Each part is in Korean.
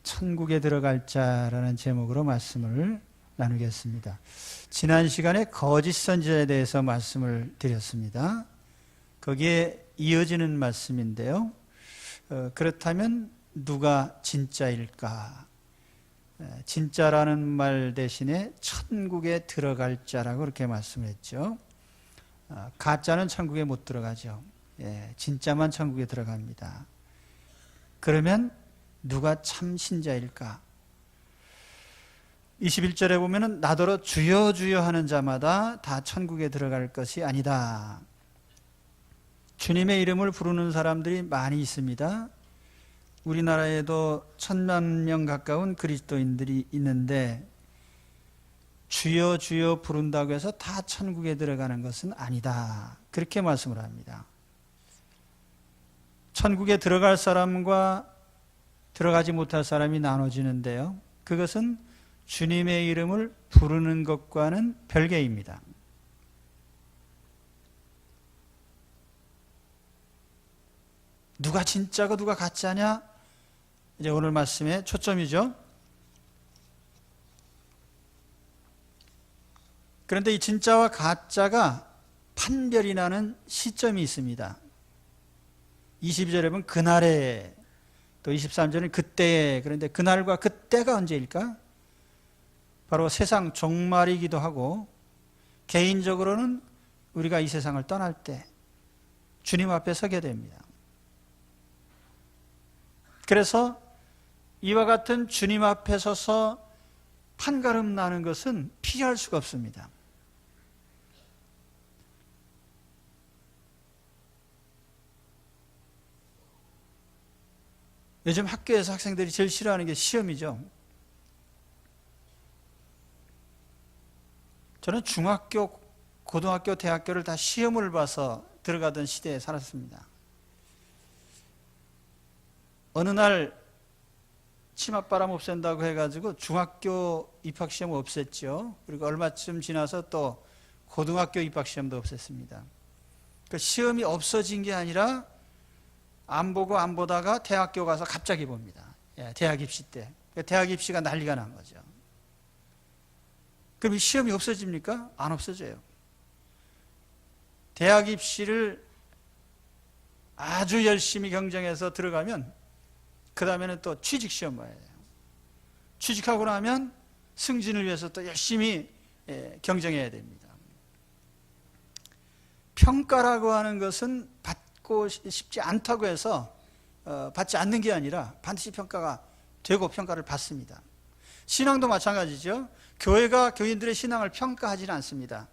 천국에 들어갈 자라는 제목으로 말씀을 나누겠습니다. 지난 시간에 거짓 선지자에 대해서 말씀을 드렸습니다. 거기에 이어지는 말씀인데요. 그렇다면 누가 진짜일까? 진짜라는 말 대신에 천국에 들어갈 자라고 그렇게 말씀을 했죠. 가짜는 천국에 못 들어가죠. 진짜만 천국에 들어갑니다. 그러면 누가 참 신자일까? 21절에 보면은 나더러 주여 주여 하는 자마다 다 천국에 들어갈 것이 아니다. 주님의 이름을 부르는 사람들이 많이 있습니다. 우리나라에도 1000만 가까운 그리스도인들이 있는데 주여 주여 부른다고 해서 다 천국에 들어가는 것은 아니다. 그렇게 말씀을 합니다. 천국에 들어갈 사람과 들어가지 못할 사람이 나눠지는데요. 그것은 주님의 이름을 부르는 것과는 별개입니다. 누가 진짜고 누가 가짜냐? 이제 오늘 말씀의 초점이죠. 그런데 이 진짜와 가짜가 판별이 나는 시점이 있습니다. 22절에 보면 그날에, 또 23절은 그때에. 그런데 그날과 그때가 언제일까? 바로 세상 종말이기도 하고, 개인적으로는 우리가 이 세상을 떠날 때 주님 앞에 서게 됩니다. 그래서 이와 같은 주님 앞에 서서 판가름 나는 것은 피할 수가 없습니다. 요즘 학교에서 학생들이 제일 싫어하는 게 시험이죠. 저는 중학교, 고등학교, 대학교를 다 시험을 봐서 들어가던 시대에 살았습니다. 어느 날 치맛바람 없앤다고 해가지고 중학교 입학시험 없앴죠. 그리고 얼마쯤 지나서 또 고등학교 입학시험도 없앴습니다. 그 시험이 없어진 게 아니라 안 보고 안 보다가 대학교 가서 갑자기 봅니다. 대학 입시 때. 대학 입시가 난리가 난 거죠. 그럼 이 시험이 없어집니까? 안 없어져요. 대학 입시를 아주 열심히 경쟁해서 들어가면 그 다음에는 또 취직시험 봐야 돼요. 취직하고 나면 승진을 위해서 또 열심히 경쟁해야 됩니다. 평가라고 하는 것은 받고 싶지 않다고 해서 받지 않는 게 아니라 반드시 평가가 되고 평가를 받습니다. 신앙도 마찬가지죠. 교회가 교인들의 신앙을 평가하지는 않습니다.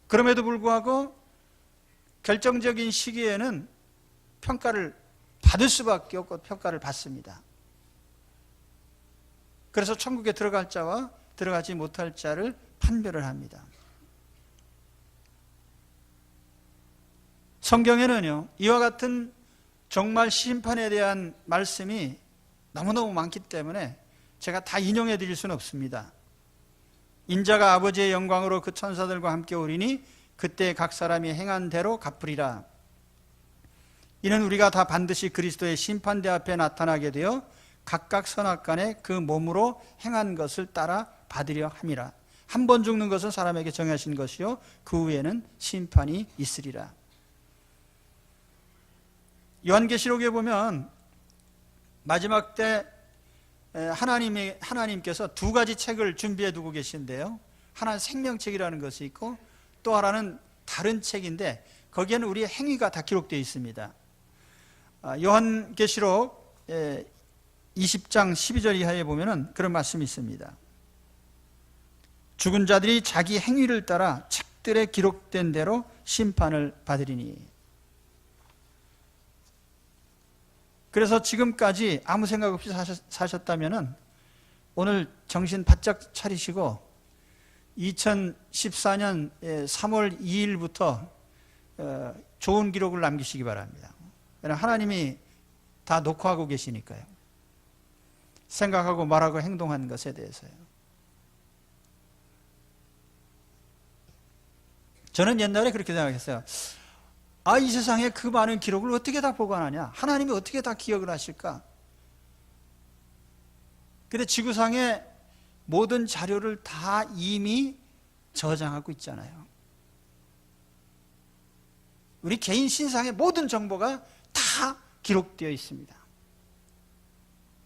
그럼에도 불구하고 결정적인 시기에는 평가를 받을 수밖에 없고 평가를 받습니다. 그래서 천국에 들어갈 자와 들어가지 못할 자를 판별을 합니다. 성경에는요, 이와 같은 정말 심판에 대한 말씀이 너무너무 많기 때문에 제가 다 인용해 드릴 수는 없습니다. 인자가 아버지의 영광으로 그 천사들과 함께 오리니 그때 각 사람이 행한 대로 갚으리라. 이는 우리가 다 반드시 그리스도의 심판대 앞에 나타나게 되어 각각 선악간에 그 몸으로 행한 것을 따라 받으려 함이라. 한 번 죽는 것은 사람에게 정하신 것이요 그 후에는 심판이 있으리라. 요한계시록에 보면 마지막 때 하나님께서 두 가지 책을 준비해 두고 계신데요. 하나는 생명책이라는 것이 있고 또 하나는 다른 책인데 거기에는 우리의 행위가 다 기록되어 있습니다. 요한계시록 20장 12절 이하에 보면은 그런 말씀이 있습니다. 죽은 자들이 자기 행위를 따라 책들에 기록된 대로 심판을 받으리니. 그래서 지금까지 아무 생각 없이 사셨다면은 오늘 정신 바짝 차리시고 2014년 3월 2일부터 좋은 기록을 남기시기 바랍니다. 하나님이 다 녹화하고 계시니까요. 생각하고 말하고 행동한 것에 대해서요. 저는 옛날에 그렇게 생각했어요. 이 세상에 그 많은 기록을 어떻게 다 보관하냐? 하나님이 어떻게 다 기억을 하실까? 근데 지구상의 모든 자료를 다 이미 저장하고 있잖아요. 우리 개인 신상의 모든 정보가 다 기록되어 있습니다.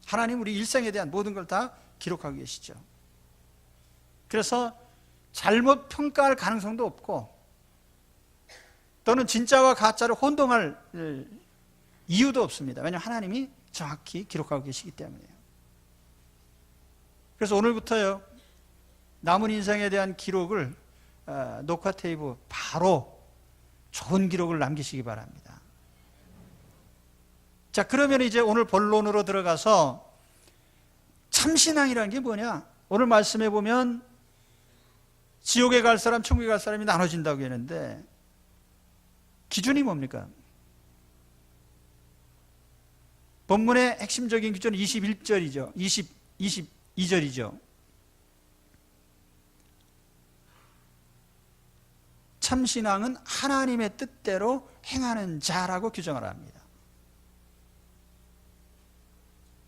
하나님 우리 일생에 대한 모든 걸 다 기록하고 계시죠. 그래서 잘못 평가할 가능성도 없고, 또는 진짜와 가짜를 혼동할 이유도 없습니다. 왜냐하면 하나님이 정확히 기록하고 계시기 때문에요. 그래서 오늘부터요, 남은 인생에 대한 기록을 녹화 테이프 바로 좋은 기록을 남기시기 바랍니다. 자, 그러면 이제 오늘 본론으로 들어가서 참신앙이라는 게 뭐냐? 오늘 말씀해 보면 지옥에 갈 사람, 천국에 갈 사람이 나눠진다고 했는데 기준이 뭡니까? 본문의 핵심적인 기준은 21절이죠. 22절이죠. 참신앙은 하나님의 뜻대로 행하는 자라고 규정을 합니다.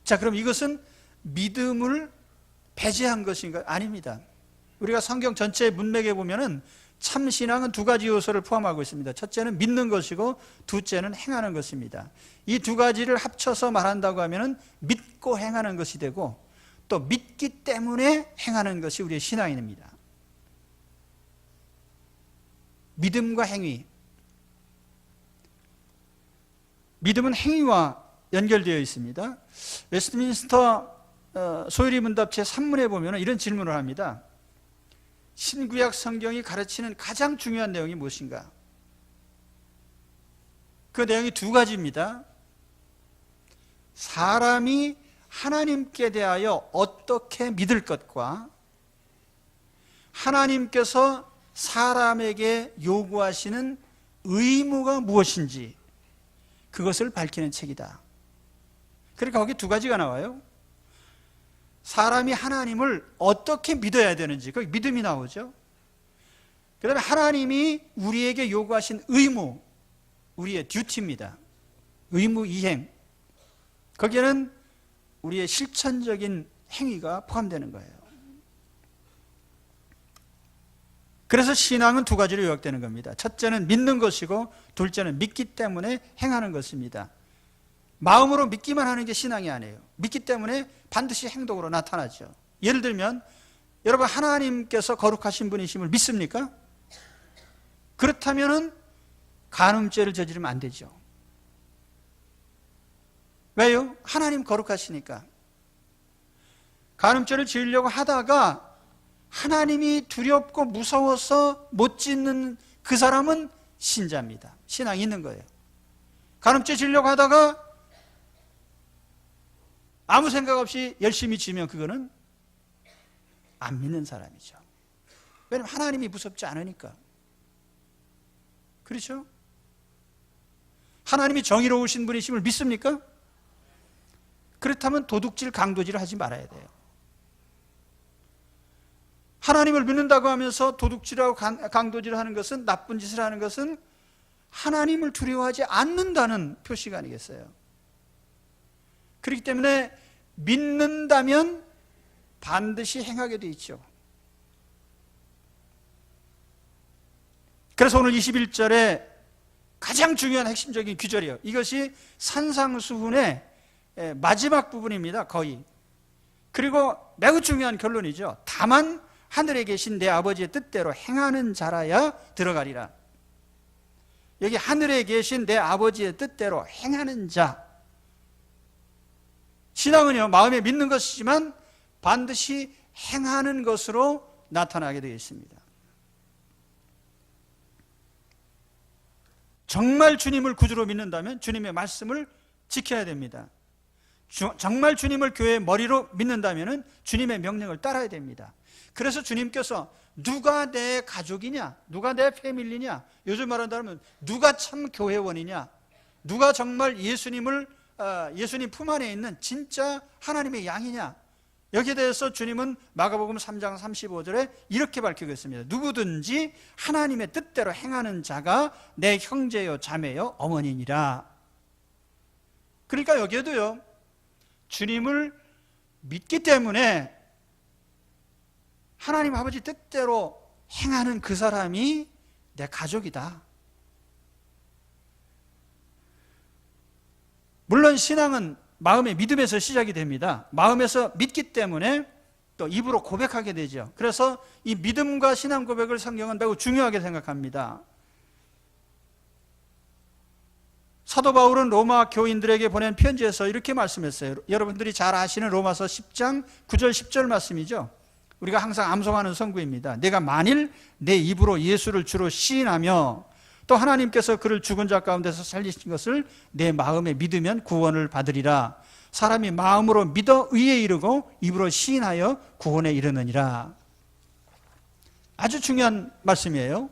자, 그럼 이것은 믿음을 배제한 것인가? 아닙니다. 우리가 성경 전체의 문맥에 보면은 참신앙은 두 가지 요소를 포함하고 있습니다. 첫째는 믿는 것이고 둘째는 행하는 것입니다. 이 두 가지를 합쳐서 말한다고 하면은 믿고 행하는 것이 되고, 또 믿기 때문에 행하는 것이 우리의 신앙입니다. 믿음과 행위. 믿음은 행위와 연결되어 있습니다. 웨스트민스터 소요리 문답 제3문에 보면 이런 질문을 합니다. 신구약 성경이 가르치는 가장 중요한 내용이 무엇인가? 그 내용이 두 가지입니다. 사람이 하나님께 대하여 어떻게 믿을 것과 하나님께서 사람에게 요구하시는 의무가 무엇인지 그것을 밝히는 책이다. 그러니까 거기 두 가지가 나와요. 사람이 하나님을 어떻게 믿어야 되는지, 거기 믿음이 나오죠. 그 다음에 하나님이 우리에게 요구하신 의무, 우리의 듀티입니다. 의무 이행. 거기에는 우리의 실천적인 행위가 포함되는 거예요. 그래서 신앙은 두 가지로 요약되는 겁니다. 첫째는 믿는 것이고 둘째는 믿기 때문에 행하는 것입니다. 마음으로 믿기만 하는 게 신앙이 아니에요. 믿기 때문에 반드시 행동으로 나타나죠. 예를 들면 여러분, 하나님께서 거룩하신 분이심을 믿습니까? 그렇다면 간음죄를 저지르면 안 되죠. 왜요? 하나님 거룩하시니까. 간음죄를 지으려고 하다가 하나님이 두렵고 무서워서 못 짓는 그 사람은 신자입니다. 신앙이 있는 거예요. 간음죄 지으려고 하다가 아무 생각 없이 열심히 지면 그거는 안 믿는 사람이죠. 왜냐하면 하나님이 무섭지 않으니까. 그렇죠? 하나님이 정의로우신 분이심을 믿습니까? 그렇다면 도둑질, 강도질을 하지 말아야 돼요. 하나님을 믿는다고 하면서 도둑질하고 강도질을 하는 것은, 나쁜 짓을 하는 것은 하나님을 두려워하지 않는다는 표시가 아니겠어요? 그렇기 때문에 믿는다면 반드시 행하게 돼 있죠. 그래서 오늘 21절에 가장 중요한 핵심적인 규절이에요. 이것이 산상수훈의 마지막 부분입니다. 거의. 그리고 매우 중요한 결론이죠. 다만 하늘에 계신 내 아버지의 뜻대로 행하는 자라야 들어가리라. 여기 하늘에 계신 내 아버지의 뜻대로 행하는 자. 신앙은요, 마음에 믿는 것이지만 반드시 행하는 것으로 나타나게 되어 있습니다. 정말 주님을 구주로 믿는다면 주님의 말씀을 지켜야 됩니다. 정말 주님을 교회의 머리로 믿는다면 주님의 명령을 따라야 됩니다. 그래서 주님께서 누가 내 가족이냐, 누가 내 패밀리냐, 요즘 말한다면 누가 참 교회원이냐, 누가 정말 예수님 품 안에 있는 진짜 하나님의 양이냐, 여기에 대해서 주님은 마가복음 3장 35절에 이렇게 밝히고 있습니다. 누구든지 하나님의 뜻대로 행하는 자가 내 형제요 자매요 어머니니라. 그러니까 여기에도요, 주님을 믿기 때문에 하나님 아버지 뜻대로 행하는 그 사람이 내 가족이다. 물론 신앙은 마음의 믿음에서 시작이 됩니다. 마음에서 믿기 때문에 또 입으로 고백하게 되죠. 그래서 이 믿음과 신앙 고백을 성경은 매우 중요하게 생각합니다. 사도 바울은 로마 교인들에게 보낸 편지에서 이렇게 말씀했어요. 여러분들이 잘 아시는 로마서 10장 9절 10절 말씀이죠. 우리가 항상 암송하는 선구입니다. 내가 만일 내 입으로 예수를 주로 시인하며 또 하나님께서 그를 죽은 자 가운데서 살리신 것을 내 마음에 믿으면 구원을 받으리라. 사람이 마음으로 믿어 의에 이르고 입으로 시인하여 구원에 이르느니라. 아주 중요한 말씀이에요.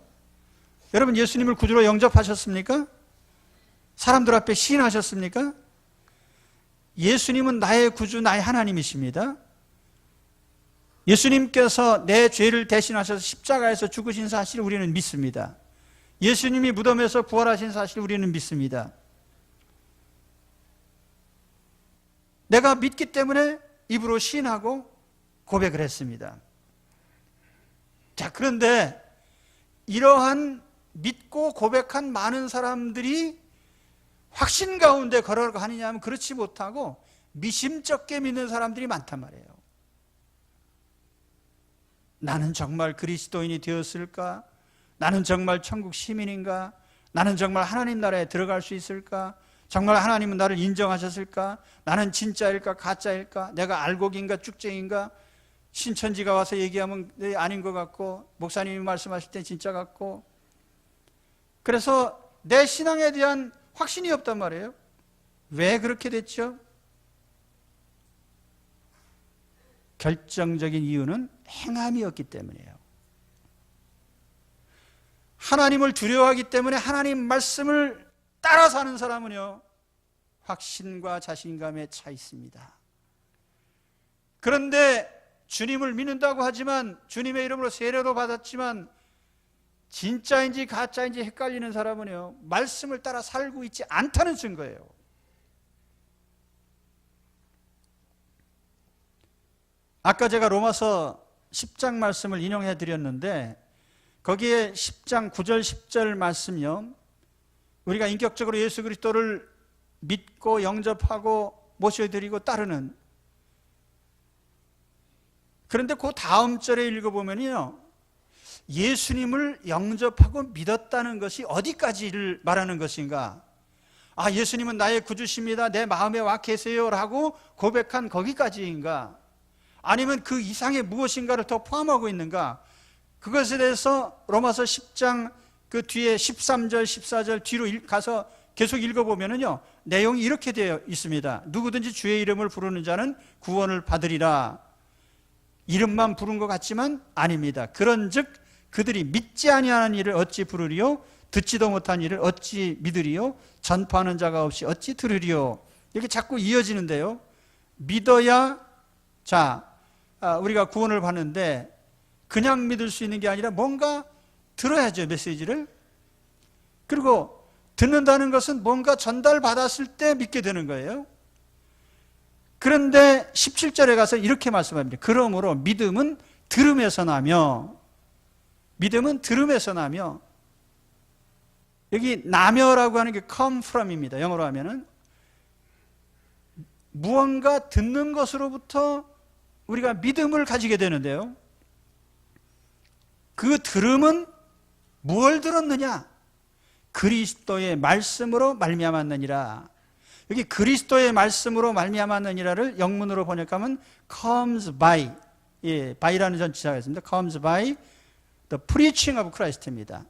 여러분, 예수님을 구주로 영접하셨습니까? 사람들 앞에 시인하셨습니까? 예수님은 나의 구주, 나의 하나님이십니다. 예수님께서 내 죄를 대신하셔서 십자가에서 죽으신 사실을 우리는 믿습니다. 예수님이 무덤에서 부활하신 사실을 우리는 믿습니다. 내가 믿기 때문에 입으로 시인하고 고백을 했습니다. 자, 그런데 이러한 믿고 고백한 많은 사람들이 확신 가운데 걸어가느냐 하면 그렇지 못하고 미심쩍게 믿는 사람들이 많단 말이에요. 나는 정말 그리스도인이 되었을까? 나는 정말 천국 시민인가? 나는 정말 하나님 나라에 들어갈 수 있을까? 정말 하나님은 나를 인정하셨을까? 나는 진짜일까 가짜일까? 내가 알곡인가 쭉쟁인가? 신천지가 와서 얘기하면 아닌 것 같고 목사님이 말씀하실 때 진짜 같고, 그래서 내 신앙에 대한 확신이 없단 말이에요. 왜 그렇게 됐죠? 결정적인 이유는 행함이었기 때문이에요. 하나님을 두려워하기 때문에 하나님 말씀을 따라 사는 사람은요, 확신과 자신감에 차 있습니다. 그런데 주님을 믿는다고 하지만, 주님의 이름으로 세례도 받았지만 진짜인지 가짜인지 헷갈리는 사람은요, 말씀을 따라 살고 있지 않다는 증거예요. 아까 제가 로마서 10장 말씀을 인용해 드렸는데, 거기에 10장 9절 10절 말씀요, 우리가 인격적으로 예수 그리스도를 믿고 영접하고 모셔드리고 따르는, 그런데 그 다음 절에 읽어보면요, 예수님을 영접하고 믿었다는 것이 어디까지를 말하는 것인가? 아, 예수님은 나의 구주십니다, 내 마음에 와 계세요 라고 고백한 거기까지인가? 아니면 그 이상의 무엇인가를 더 포함하고 있는가? 그것에 대해서 로마서 10장 그 뒤에 13절 14절 뒤로 가서 계속 읽어보면요, 내용이 이렇게 되어 있습니다. 누구든지 주의 이름을 부르는 자는 구원을 받으리라. 이름만 부른 것 같지만 아닙니다. 그런즉 그들이 믿지 아니하는 일을 어찌 부르리요? 듣지도 못한 일을 어찌 믿으리요? 전파하는 자가 없이 어찌 들으리요? 이렇게 자꾸 이어지는데요, 믿어야 우리가 구원을 받는데 그냥 믿을 수 있는 게 아니라 뭔가 들어야죠, 메시지를. 그리고 듣는다는 것은 뭔가 전달받았을 때 믿게 되는 거예요. 그런데 17절에 가서 이렇게 말씀합니다. 그러므로 믿음은 들음에서 나며, 믿음은 들음에서 나며, 여기 나며라고 하는 게 come from입니다. 영어로 하면은 무언가 듣는 것으로부터 우리가 믿음을 가지게 되는데요, 그 들음은 무엇을 들었느냐? 그리스도의 말씀으로 말미암았느니라. 여기 그리스도의 말씀으로 말미암았느니라를 영문으로 번역하면 comes by, by라는 전치사가 있습니다. comes by the preaching of Christ입니다.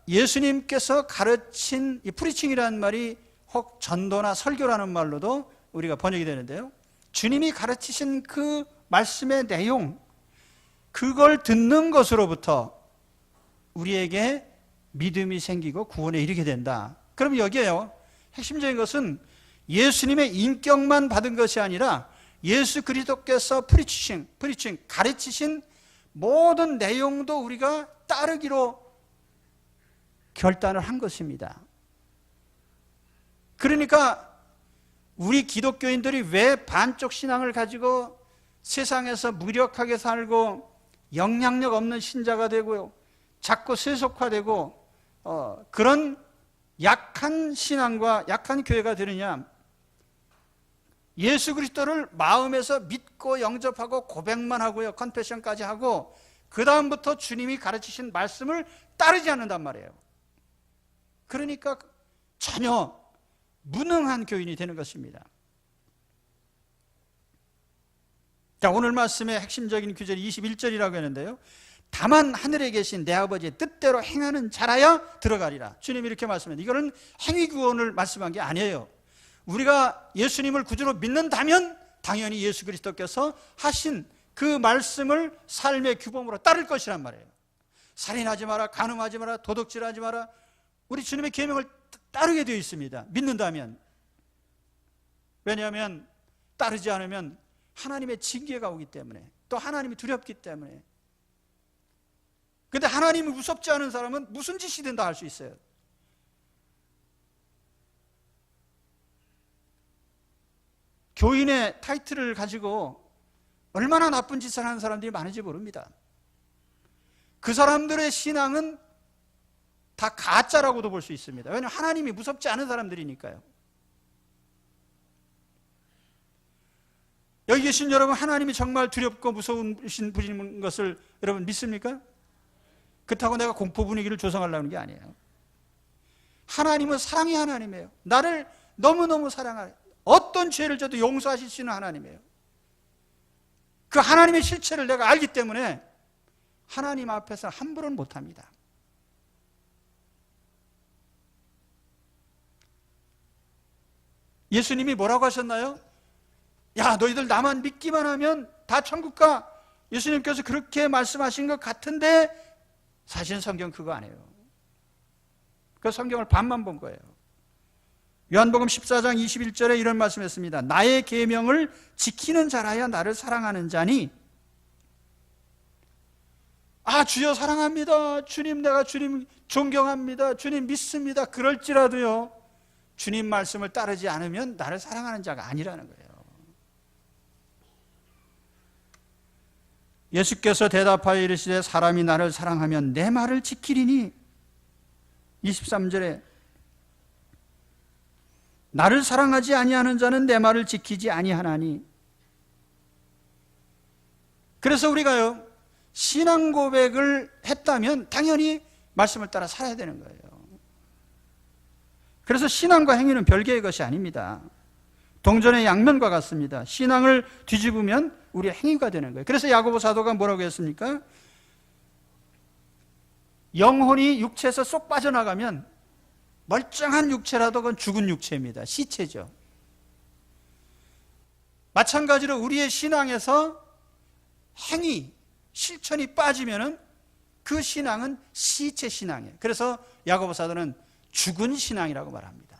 예수님께서 가르친, 이 preaching이라는 말이 혹 전도나 설교라는 말로도 우리가 번역이 되는데요, 주님이 가르치신 그 말씀의 내용, 그걸 듣는 것으로부터 우리에게 믿음이 생기고 구원에 이르게 된다. 그럼 여기에요, 핵심적인 것은 예수님의 인격만 받은 것이 아니라 예수 그리스도께서 프리칭 가르치신 모든 내용도 우리가 따르기로 결단을 한 것입니다. 그러니까 우리 기독교인들이 왜 반쪽 신앙을 가지고 세상에서 무력하게 살고 영향력 없는 신자가 되고요, 자꾸 세속화되고 그런 약한 신앙과 약한 교회가 되느냐? 예수 그리스도를 마음에서 믿고 영접하고 고백만 하고요, 컨페션까지 하고 그 다음부터 주님이 가르치신 말씀을 따르지 않는단 말이에요. 그러니까 전혀 무능한 교인이 되는 것입니다. 자, 오늘 말씀의 핵심적인 구절이 21절이라고 했는데요, 다만 하늘에 계신 내 아버지의 뜻대로 행하는 자라야 들어가리라. 주님이 이렇게 말씀합니다. 이거는 행위 구원을 말씀한 게 아니에요. 우리가 예수님을 구주로 믿는다면 당연히 예수 그리스도께서 하신 그 말씀을 삶의 규범으로 따를 것이란 말이에요. 살인하지 마라, 간음하지 마라, 도둑질하지 마라, 우리 주님의 계명을 따르게 되어 있습니다. 믿는다면. 왜냐하면 따르지 않으면 하나님의 징계가 오기 때문에, 또 하나님이 두렵기 때문에. 근데 하나님이 무섭지 않은 사람은 무슨 짓이든 다 할 수 있어요. 교인의 타이틀을 가지고 얼마나 나쁜 짓을 하는 사람들이 많은지 모릅니다. 그 사람들의 신앙은 다 가짜라고도 볼 수 있습니다. 왜냐하면 하나님이 무섭지 않은 사람들이니까요. 여기 계신 여러분, 하나님이 정말 두렵고 무서우신 분인 것을 여러분 믿습니까? 그렇다고 내가 공포 분위기를 조성하려는 게 아니에요. 하나님은 사랑의 하나님이에요. 나를 너무너무 사랑하는, 어떤 죄를 져도 용서하실 수 있는 하나님이에요. 그 하나님의 실체를 내가 알기 때문에 하나님 앞에서 함부로는 못합니다. 예수님이 뭐라고 하셨나요? 야, 너희들 나만 믿기만 하면 다 천국 가. 예수님께서 그렇게 말씀하신 것 같은데 사실 성경 그거 아니에요. 그 성경을 반만 본 거예요. 요한복음 14장 21절에 이런 말씀했습니다. 나의 계명을 지키는 자라야 나를 사랑하는 자니. 아, 주여 사랑합니다. 주님, 내가 주님 존경합니다. 주님 믿습니다. 그럴지라도요, 주님 말씀을 따르지 않으면 나를 사랑하는 자가 아니라는 거예요. 예수께서 대답하여 이르시되 사람이 나를 사랑하면 내 말을 지키리니. 23절에 나를 사랑하지 아니하는 자는 내 말을 지키지 아니하나니. 그래서 우리가요, 신앙 고백을 했다면 당연히 말씀을 따라 살아야 되는 거예요. 그래서 신앙과 행위는 별개의 것이 아닙니다. 동전의 양면과 같습니다. 신앙을 뒤집으면 우리의 행위가 되는 거예요. 그래서 야고보 사도가 뭐라고 했습니까? 영혼이 육체에서 쏙 빠져나가면 멀쩡한 육체라도 그건 죽은 육체입니다. 시체죠. 마찬가지로 우리의 신앙에서 행위, 실천이 빠지면은 그 신앙은 시체 신앙이에요. 그래서 야고보 사도는 죽은 신앙이라고 말합니다.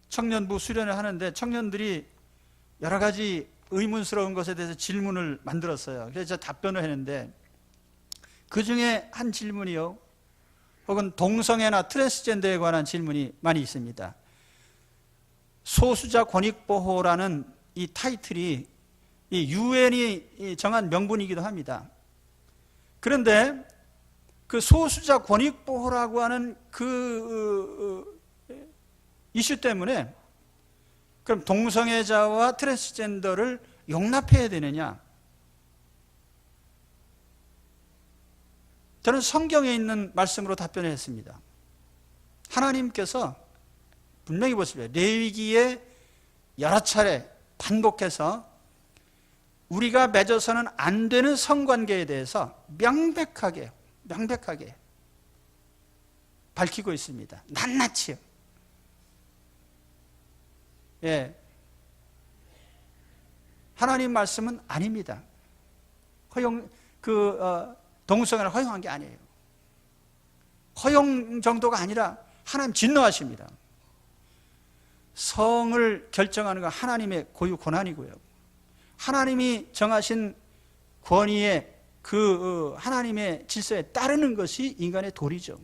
청년부 수련을 하는데 청년들이 여러 가지 의문스러운 것에 대해서 질문을 만들었어요. 그래서 답변을 했는데 그 중에 한 질문이요, 혹은 동성애나 트랜스젠더에 관한 질문이 많이 있습니다. 소수자 권익보호라는 이 타이틀이 이 유엔이 정한 명분이기도 합니다. 그런데 그 소수자 권익보호라고 하는 그 이슈 때문에 그럼 동성애자와 트랜스젠더를 용납해야 되느냐? 저는 성경에 있는 말씀으로 답변을 했습니다. 하나님께서 분명히 보십시오. 레위기에 여러 차례 반복해서 우리가 맺어서는 안 되는 성관계에 대해서 명백하게 밝히고 있습니다. 낱낱이요. 예. 하나님 말씀은 아닙니다. 동성애를 허용한 게 아니에요. 허용 정도가 아니라 하나님 진노하십니다. 성을 결정하는 건 하나님의 고유 권한이고요. 하나님이 정하신 권위에 하나님의 질서에 따르는 것이 인간의 도리죠.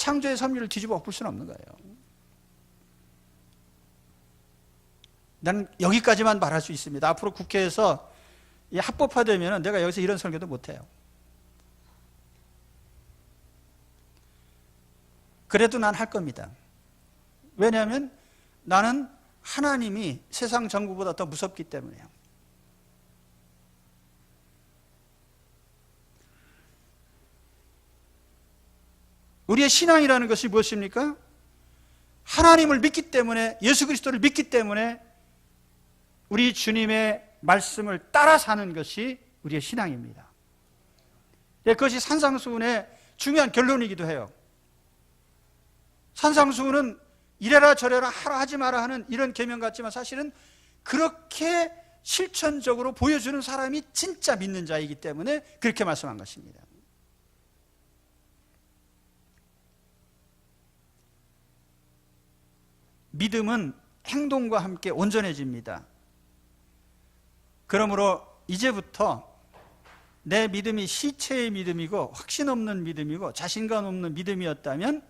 창조의 섭리를 뒤집어 엎을 수는 없는 거예요. 난 여기까지만 말할 수 있습니다. 앞으로 국회에서 합법화되면 내가 여기서 이런 설교도 못해요. 그래도 난 할 겁니다. 왜냐하면 나는 하나님이 세상 정부보다 더 무섭기 때문에요. 우리의 신앙이라는 것이 무엇입니까? 하나님을 믿기 때문에, 예수 그리스도를 믿기 때문에 우리 주님의 말씀을 따라 사는 것이 우리의 신앙입니다. 그것이 산상수훈의 중요한 결론이기도 해요. 산상수훈은 이래라 저래라 하라 하지 마라 하는 이런 계명 같지만 사실은 그렇게 실천적으로 보여주는 사람이 진짜 믿는 자이기 때문에 그렇게 말씀한 것입니다. 믿음은 행동과 함께 온전해집니다. 그러므로 이제부터 내 믿음이 시체의 믿음이고 확신 없는 믿음이고 자신감 없는 믿음이었다면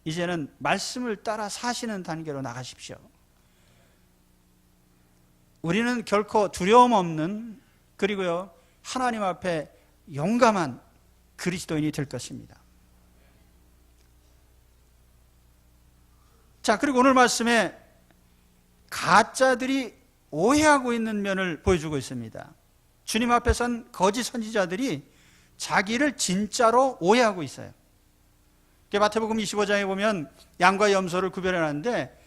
이제는 말씀을 따라 사시는 단계로 나가십시오. 우리는 결코 두려움 없는, 그리고요 하나님 앞에 용감한 그리스도인이 될 것입니다. 자, 그리고 오늘 말씀에 가짜들이 오해하고 있는 면을 보여주고 있습니다. 주님 앞에 선 거짓 선지자들이 자기를 진짜로 오해하고 있어요. 마태복음 25장에 보면 양과 염소를 구별해 놨는데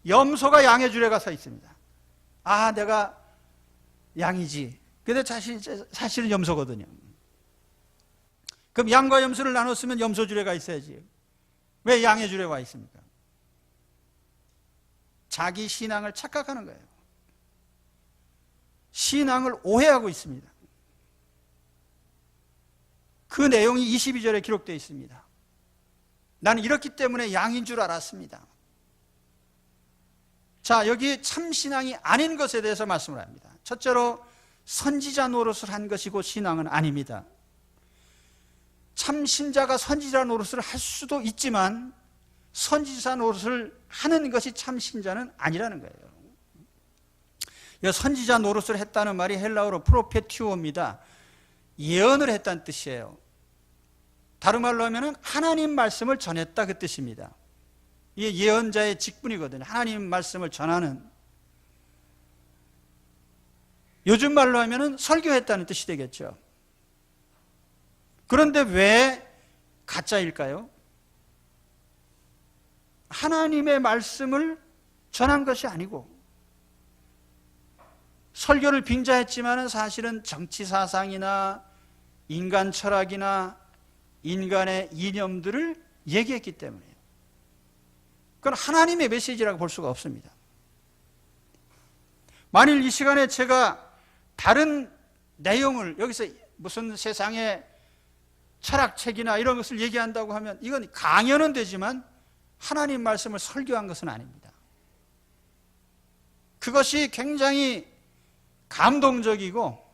염소가 양의 줄에 서 있습니다. 아, 내가 양이지. 근데 사실은 염소거든요. 그럼 양과 염소를 나눴으면 염소 줄에 가 있어야지. 왜 양의 줄에 와 있습니까? 자기 신앙을 착각하는 거예요. 신앙을 오해하고 있습니다. 그 내용이 22절에 기록되어 있습니다. 나는 이렇기 때문에 양인 줄 알았습니다. 자, 여기 참신앙이 아닌 것에 대해서 말씀을 합니다. 첫째로 선지자 노릇을 한 것이 곧 신앙은 아닙니다. 참신자가 선지자 노릇을 할 수도 있지만 선지자 노릇을 하는 것이 참신자는 아니라는 거예요. 선지자 노릇을 했다는 말이 헬라어로 프로페티오입니다. 예언을 했다는 뜻이에요. 다른 말로 하면 하나님 말씀을 전했다 그 뜻입니다. 이게 예언자의 직분이거든요. 하나님 말씀을 전하는. 요즘 말로 하면 설교했다는 뜻이 되겠죠. 그런데 왜 가짜일까요? 하나님의 말씀을 전한 것이 아니고 설교를 빙자했지만 사실은 정치 사상이나 인간 철학이나 인간의 이념들을 얘기했기 때문이에요. 그건 하나님의 메시지라고 볼 수가 없습니다. 만일 이 시간에 제가 다른 내용을 여기서 무슨 세상의 철학책이나 이런 것을 얘기한다고 하면 이건 강연은 되지만 하나님 말씀을 설교한 것은 아닙니다. 그것이 굉장히 감동적이고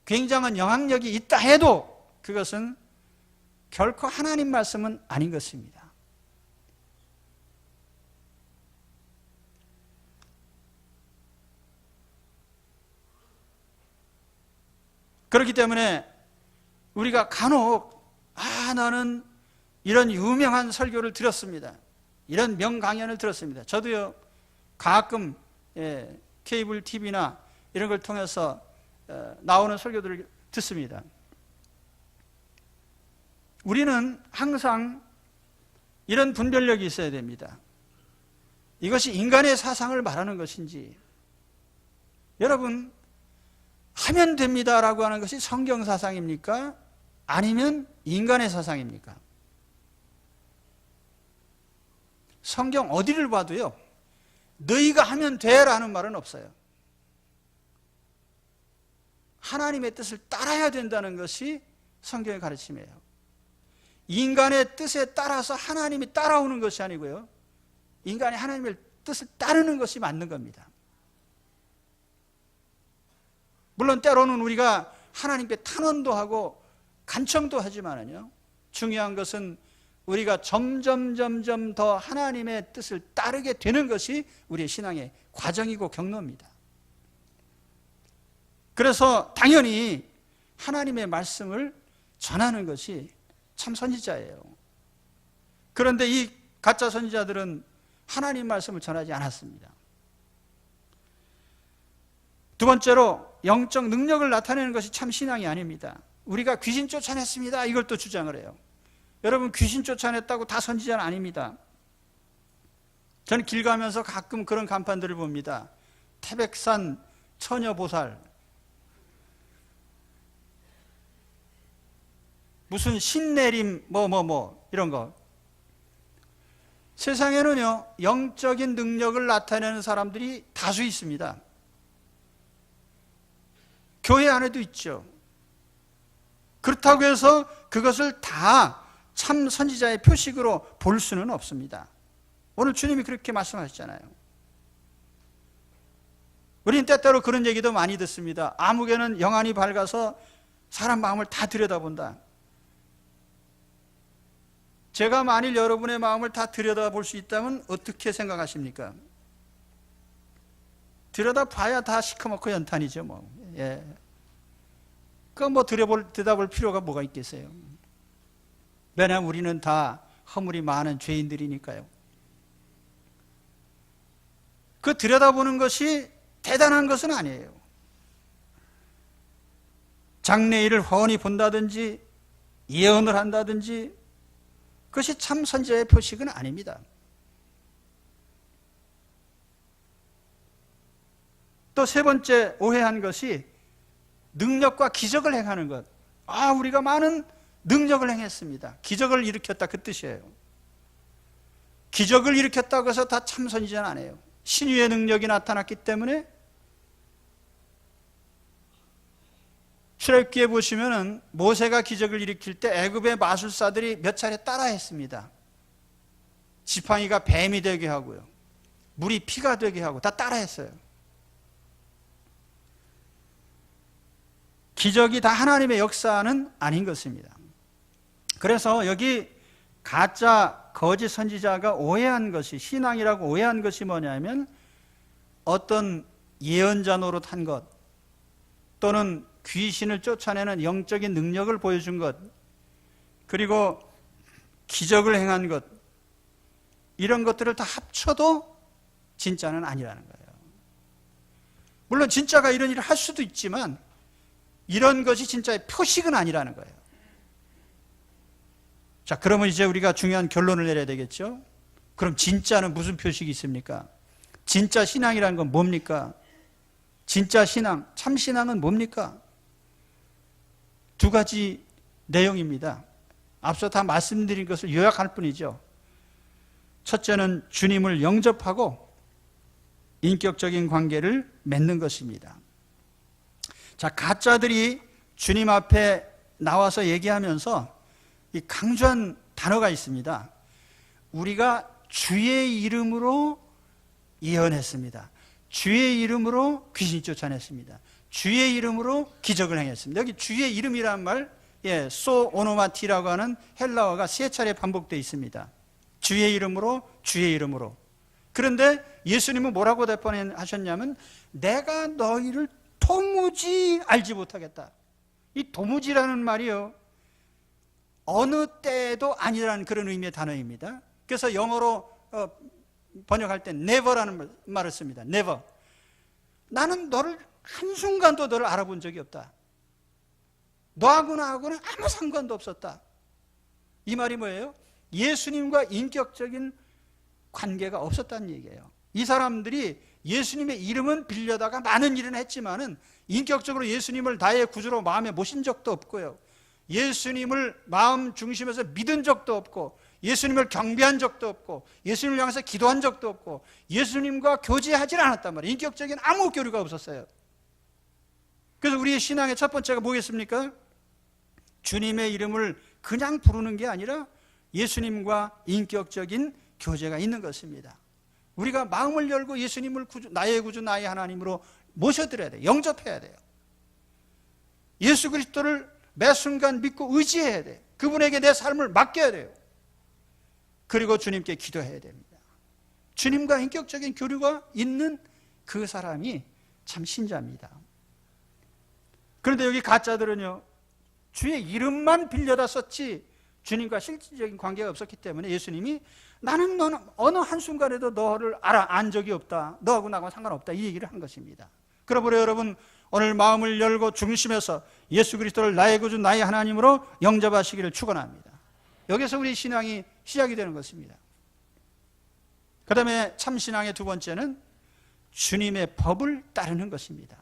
굉장한 영향력이 있다 해도 그것은 결코 하나님 말씀은 아닌 것입니다. 그렇기 때문에 우리가 간혹 나는 이런 유명한 설교를 들었습니다. 이런 명강연을 들었습니다. 저도요 가끔 케이블 TV나 이런 걸 통해서 나오는 설교들을 듣습니다. 우리는 항상 이런 분별력이 있어야 됩니다. 이것이 인간의 사상을 말하는 것인지, 여러분 하면 됩니다라고 하는 것이 성경 사상입니까? 아니면 인간의 사상입니까? 성경 어디를 봐도요 너희가 하면 돼라는 말은 없어요. 하나님의 뜻을 따라야 된다는 것이 성경의 가르침이에요. 인간의 뜻에 따라서 하나님이 따라오는 것이 아니고요 인간이 하나님의 뜻을 따르는 것이 맞는 겁니다. 물론 때로는 우리가 하나님께 탄원도 하고 간청도 하지만은요 중요한 것은 우리가 점점 더 하나님의 뜻을 따르게 되는 것이 우리의 신앙의 과정이고 경로입니다. 그래서 당연히 하나님의 말씀을 전하는 것이 참 선지자예요. 그런데 이 가짜 선지자들은 하나님 말씀을 전하지 않았습니다. 두 번째로 영적 능력을 나타내는 것이 참 신앙이 아닙니다. 우리가 귀신 쫓아냈습니다, 이걸 또 주장을 해요. 여러분, 귀신 쫓아냈다고 다 선지자는 아닙니다. 저는 길 가면서 가끔 그런 간판들을 봅니다. 태백산 처녀보살, 무슨 신내림 이런 거. 세상에는요, 영적인 능력을 나타내는 사람들이 다수 있습니다. 교회 안에도 있죠. 그렇다고 해서 그것을 다 참 선지자의 표식으로 볼 수는 없습니다. 오늘 주님이 그렇게 말씀하셨잖아요. 우리는 때때로 그런 얘기도 많이 듣습니다. 아무개는 영안이 밝아서 사람 마음을 다 들여다본다. 제가 만일 여러분의 마음을 다 들여다볼 수 있다면 어떻게 생각하십니까? 들여다봐야 다 시커멓고 연탄이죠, 뭐. 예. 들여다볼 필요가 뭐가 있겠어요? 왜냐하면 우리는 다 허물이 많은 죄인들이니까요. 그 들여다보는 것이 대단한 것은 아니에요. 장래일을 훤히 본다든지 예언을 한다든지 그것이 참 선지자의 표식은 아닙니다. 또 세 번째 오해한 것이 능력과 기적을 행하는 것. 우리가 많은 능력을 행했습니다. 기적을 일으켰다, 그 뜻이에요. 기적을 일으켰다고 해서 다 참 선지자는 아니에요. 신유의 능력이 나타났기 때문에 출애굽기에 보시면은 모세가 기적을 일으킬 때 애굽의 마술사들이 몇 차례 따라했습니다. 지팡이가 뱀이 되게 하고요, 물이 피가 되게 하고 다 따라했어요. 기적이 다 하나님의 역사는 아닌 것입니다. 그래서 여기 가짜 거짓 선지자가 오해한 것이, 신앙이라고 오해한 것이 뭐냐면 어떤 예언자 노릇한 것, 또는 귀신을 쫓아내는 영적인 능력을 보여준 것, 그리고 기적을 행한 것, 이런 것들을 다 합쳐도 진짜는 아니라는 거예요. 물론 진짜가 이런 일을 할 수도 있지만 이런 것이 진짜의 표식은 아니라는 거예요. 자, 그러면 이제 우리가 중요한 결론을 내려야 되겠죠? 그럼 진짜는 무슨 표식이 있습니까? 진짜 신앙이라는 건 뭡니까? 진짜 신앙, 참 신앙은 뭡니까? 두 가지 내용입니다. 앞서 다 말씀드린 것을 요약할 뿐이죠. 첫째는 주님을 영접하고 인격적인 관계를 맺는 것입니다. 자, 가짜들이 주님 앞에 나와서 얘기하면서 이 강조한 단어가 있습니다. 우리가 주의 이름으로 예언했습니다. 주의 이름으로 귀신 쫓아냈습니다. 주의 이름으로 기적을 행했습니다. 여기 주의 이름이라는 말, 소 오노마티라고 하는 헬라어가 3차례 반복되어 있습니다. 주의 이름으로, 주의 이름으로. 그런데 예수님은 뭐라고 대답하셨냐면 내가 너희를 도무지 알지 못하겠다. 이 도무지라는 말이요, 어느 때도 아니라는 그런 의미의 단어입니다. 그래서 영어로 번역할 때 never라는 말을 씁니다. never. 나는 너를 한순간도 너를 알아본 적이 없다. 너하고 나하고는 아무 상관도 없었다. 이 말이 뭐예요? 예수님과 인격적인 관계가 없었다는 얘기예요. 이 사람들이 예수님의 이름은 빌려다가 많은 일은 했지만은 인격적으로 예수님을 나의 구주로 마음에 모신 적도 없고요, 예수님을 마음 중심에서 믿은 적도 없고, 예수님을 경배한 적도 없고, 예수님을 향해서 기도한 적도 없고, 예수님과 교제하지 않았단 말이에요. 인격적인 아무 교류가 없었어요. 그래서 우리의 신앙의 첫 번째가 뭐겠습니까? 주님의 이름을 그냥 부르는 게 아니라 예수님과 인격적인 교제가 있는 것입니다. 우리가 마음을 열고 예수님을 나의 구주, 나의 하나님으로 모셔드려야 돼요. 영접해야 돼요. 예수 그리스도를 매 순간 믿고 의지해야 돼요. 그분에게 내 삶을 맡겨야 돼요. 그리고 주님께 기도해야 됩니다. 주님과 인격적인 교류가 있는 그 사람이 참 신자입니다. 그런데 여기 가짜들은요, 주의 이름만 빌려다 썼지 주님과 실질적인 관계가 없었기 때문에 예수님이 나는 너는 어느 한순간에도 너를 안 적이 없다, 너하고 나하고 상관없다, 이 얘기를 한 것입니다. 그러므로 여러분, 오늘 마음을 열고 중심에서 예수 그리스도를 나의 구주 나의 하나님으로 영접하시기를 축원합니다. 여기서 우리 신앙이 시작이 되는 것입니다. 그 다음에 참신앙의 두 번째는 주님의 법을 따르는 것입니다.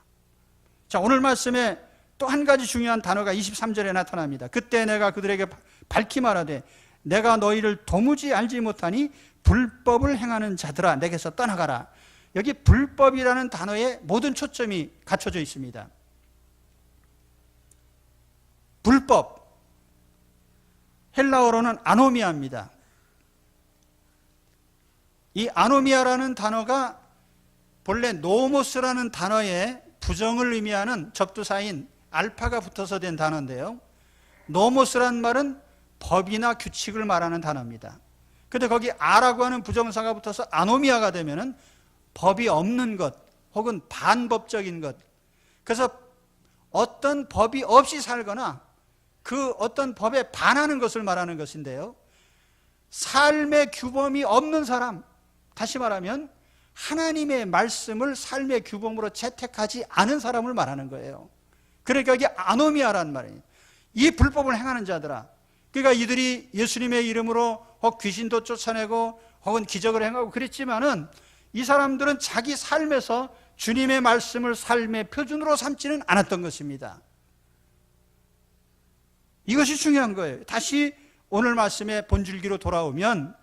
자, 오늘 말씀에 또 한 가지 중요한 단어가 23절에 나타납니다. 그때 내가 그들에게 밝히 말하되 내가 너희를 도무지 알지 못하니 불법을 행하는 자들아 내게서 떠나가라. 여기 불법이라는 단어에 모든 초점이 갖춰져 있습니다. 불법, 헬라어로는 아노미아입니다. 이 아노미아라는 단어가 본래 노모스라는 단어에 부정을 의미하는 접두사인 알파가 붙어서 된 단어인데요, 노모스란 말은 법이나 규칙을 말하는 단어입니다. 그런데 거기 아라고 하는 부정사가 붙어서 아노미아가 되면은 법이 없는 것 혹은 반법적인 것, 그래서 어떤 법이 없이 살거나 그 어떤 법에 반하는 것을 말하는 것인데요, 삶의 규범이 없는 사람, 다시 말하면 하나님의 말씀을 삶의 규범으로 채택하지 않은 사람을 말하는 거예요. 그러니까 이게 아노미아라는 말이에요. 이 불법을 행하는 자들아, 그러니까 이들이 예수님의 이름으로 혹 귀신도 쫓아내고 혹은 기적을 행하고 그랬지만은 이 사람들은 자기 삶에서 주님의 말씀을 삶의 표준으로 삼지는 않았던 것입니다. 이것이 중요한 거예요. 다시 오늘 말씀의 본줄기로 돌아오면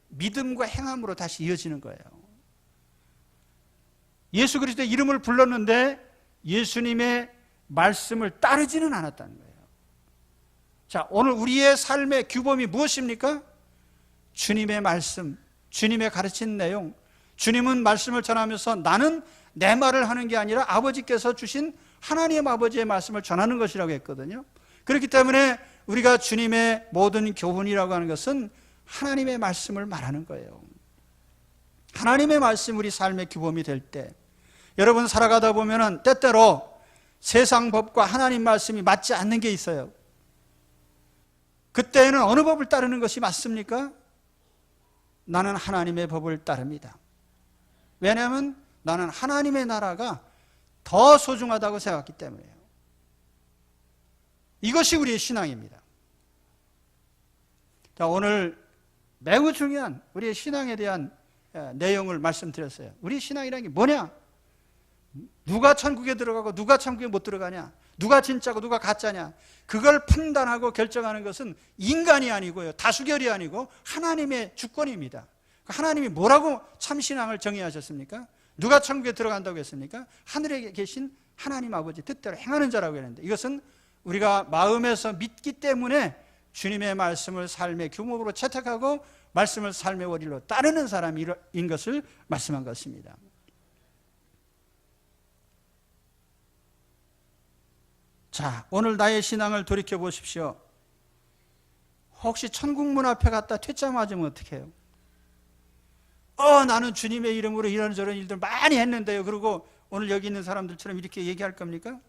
믿음과 행함으로 다시 이어지는 거예요. 예수 그리스도의 이름을 불렀는데 예수님의 말씀을 따르지는 않았다는 거예요. 자, 오늘 우리의 삶의 규범이 무엇입니까? 주님의 말씀, 주님의 가르친 내용. 주님은 말씀을 전하면서 나는 내 말을 하는 게 아니라 아버지께서 주신 하나님 아버지의 말씀을 전하는 것이라고 했거든요. 그렇기 때문에 우리가 주님의 모든 교훈이라고 하는 것은 하나님의 말씀을 말하는 거예요. 하나님의 말씀 우리 삶의 규범이 될 때, 여러분 살아가다 보면은 때때로 세상 법과 하나님 말씀이 맞지 않는 게 있어요. 그때는 어느 법을 따르는 것이 맞습니까? 나는 하나님의 법을 따릅니다. 왜냐하면 나는 하나님의 나라가 더 소중하다고 생각했기 때문이에요. 이것이 우리의 신앙입니다. 자, 오늘 매우 중요한 우리의 신앙에 대한 내용을 말씀드렸어요. 우리 신앙이라는 게 뭐냐? 누가 천국에 들어가고 누가 천국에 못 들어가냐? 누가 진짜고 누가 가짜냐? 그걸 판단하고 결정하는 것은 인간이 아니고요, 다수결이 아니고 하나님의 주권입니다. 하나님이 뭐라고 참신앙을 정의하셨습니까? 누가 천국에 들어간다고 했습니까? 하늘에 계신 하나님 아버지 뜻대로 행하는 자라고 했는데, 이것은 우리가 마음에서 믿기 때문에 주님의 말씀을 삶의 규범으로 채택하고 말씀을 삶의 원리로 따르는 사람인 것을 말씀한 것입니다. 자, 오늘 나의 신앙을 돌이켜 보십시오. 혹시 천국문 앞에 갔다 퇴짜 맞으면 어떻게 해요? 나는 주님의 이름으로 이런저런 일들 많이 했는데요, 그리고 오늘 여기 있는 사람들처럼 이렇게 얘기할 겁니까?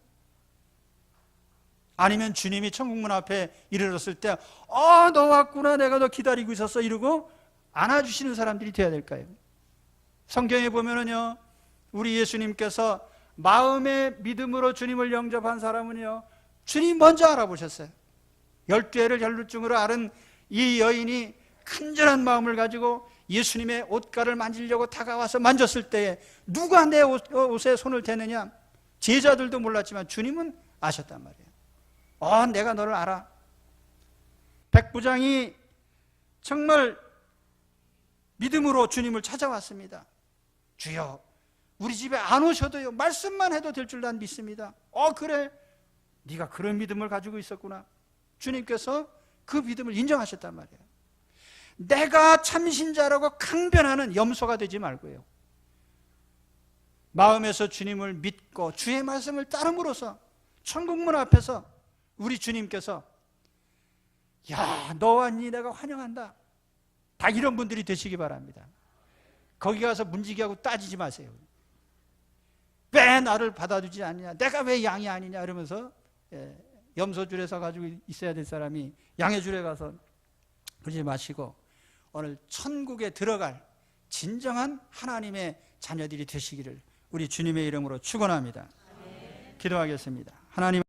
아니면 주님이 천국문 앞에 이르렀을 때 너 왔구나, 내가 너 기다리고 있었어, 이러고 안아주시는 사람들이 되어야 될까요? 성경에 보면은요, 우리 예수님께서 마음의 믿음으로 주님을 영접한 사람은요, 주님 먼저 알아보셨어요. 12해를 혈루증으로 앓은 이 여인이 간절한 마음을 가지고 예수님의 옷가를 만지려고 다가와서 만졌을 때에 누가 내 옷에 손을 대느냐? 제자들도 몰랐지만 주님은 아셨단 말이에요. 내가 너를 알아. 백부장이 정말 믿음으로 주님을 찾아왔습니다. 주여, 우리 집에 안 오셔도요, 말씀만 해도 될 줄 난 믿습니다. 그래, 네가 그런 믿음을 가지고 있었구나. 주님께서 그 믿음을 인정하셨단 말이에요. 내가 참신자라고 강변하는 염소가 되지 말고요, 마음에서 주님을 믿고 주의 말씀을 따름으로써 천국문 앞에서 우리 주님께서 야, 너 왔니? 내가 환영한다. 다 이런 분들이 되시기 바랍니다. 거기 가서 문지기하고 따지지 마세요. 왜 나를 받아주지 않냐, 내가 왜 양이 아니냐 이러면서 염소줄에 서가지고 있어야 될 사람이 양의 줄에 가서 그러지 마시고 오늘 천국에 들어갈 진정한 하나님의 자녀들이 되시기를 우리 주님의 이름으로 축원합니다. 기도하겠습니다. 하나님